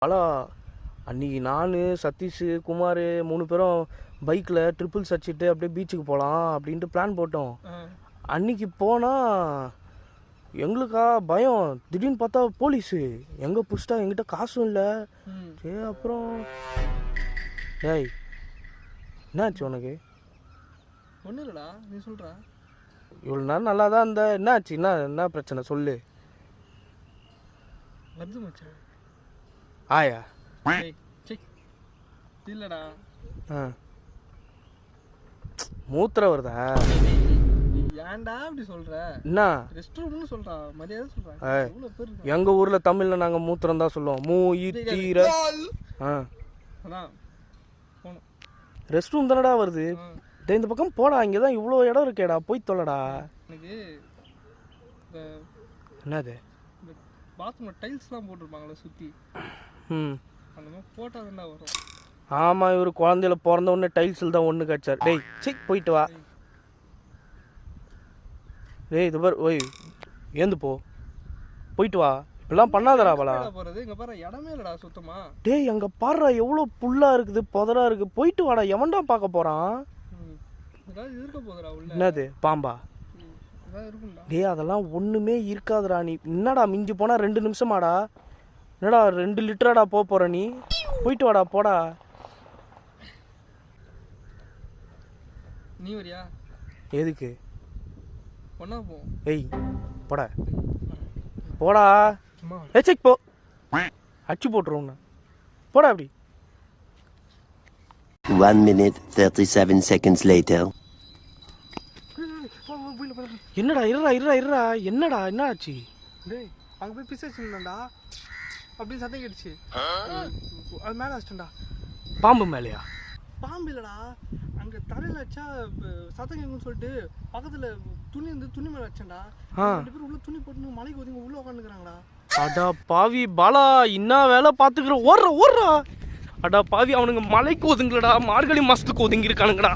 பாலா, அன்னைக்கு நான் சதீஷ் குமார் 3 பேரும் பைக்கில் ட்ரிபிள்ஸ் அடிச்சுட்டு அப்படியே பீச்சுக்கு போகலாம் அப்படின்ட்டு பிளான் போட்டோம். அன்னைக்கு போனால் எங்களுக்கா பயம். திடீர்னு பார்த்தா போலீஸு எங்கே புடிச்சிட்டா, எங்கிட்ட காசும் இல்லை. சரி அப்புறம் டேய் என்னாச்சு உனக்கு? ஒன்றும் இல்லைடா, நீ சொல்கிறா. இவ்வளோ நேரம் நல்லா தான் இருந்த, என்னாச்சு? என்ன பிரச்சனை சொல்லு. வருது மச்சான். ஆயா இல்லைடா. மூத்திரம் வருதா? ஏன்டா அப்படி சொல்ற? என்ன ரெஸ்ட் ரூம்னு சொல்றா, மரியாதை சொல்றா. இவ்வளவு பேர் இருக்காங்க. எங்க ஊர்ல தமிழ்ல நாங்க மூத்திரம் தான் சொல்லுவோம். மூயித்தீர. அதான் போணும். ரெஸ்ட் ரூம் தானடா வருது. டேய் இந்த பக்கம் போடா, இங்க தான் இவ்வளோ இடம் இருக்கேடா, போய் தொலைடா. எனக்கு என்னது? இந்த பாத்ரூம்ல டைல்ஸ்லாம் போட்டுருப்பாங்களே சுத்தி, அந்த மாதிரி போட்டா தான்டா வரும். ஆமா, இவரு குழந்தையில பிறந்த உடனே டைல்ஸில் தான் ஒன்று கடிச்சார். டேய் சிக் போயிட்டு வா. டேய் இது பாரு, ஓய் ஏந்து போ, போயிட்டு வா. இப்பெல்லாம் பண்ணாதடா பாலா. போறது இங்க பாரு, இடமே இல்லடா சுத்தமா. டேய் அங்க பாருடா, எவ்வளோ புல்லா இருக்குது, புதரா இருக்கு. போயிட்டு வாடா, எவன்டா பார்க்க போறான்? ஏதாவது இருக்க போதுடா உள்ள. என்னது பாம்பா? ஏதாவது இருக்கும்டா. டேய் அதெல்லாம் ஒண்ணுமே இருக்காதுடா. நீ என்னடா மிஞ்சி போனா 2 நிமிஷமாடா? என்னடா 2 லிட்டராடா போற நீ? போயிட்டு வாடா, போடா. நீ வரியா? எதுக்கு? ஒன்னா போ. ஏய் போடா போடா. ஏச்சிக் போ, அச்சு போட்டுருவோம். போடா அப்படி. 1 minute 37 seconds later. என்னடா இருடா. என்னடா என்ன ஆச்சு? டேய் அங்க போய் பிசை வச்சுருந்தாண்டா, அப்படியே சத்தம் கேட்டுச்சு. அது மேலே வச்சிட்டா. பாம்பு மேலையா? பாம்பு இல்லடா, அங்க தலையில வச்சா சத்தம் கேட்குன்னு சொல்லிட்டு பக்கத்துல துணி இருந்து துணி மேல வச்சேன்டா. 2 பேரும் உள்ள துணி போட்டு மலைக்கு ஒதுங்க உள்ள உட்காந்துக்கிறாங்கடா. அடா பாவி பாலா, என்ன வேலை பார்த்துக்கிற? ஓடுறா. அடா பாவி, அவனுங்க மலைக்கு ஒதுங்கலடா, மார்கழி மாசத்துக்கு ஒதுங்கி இருக்கானுங்கடா.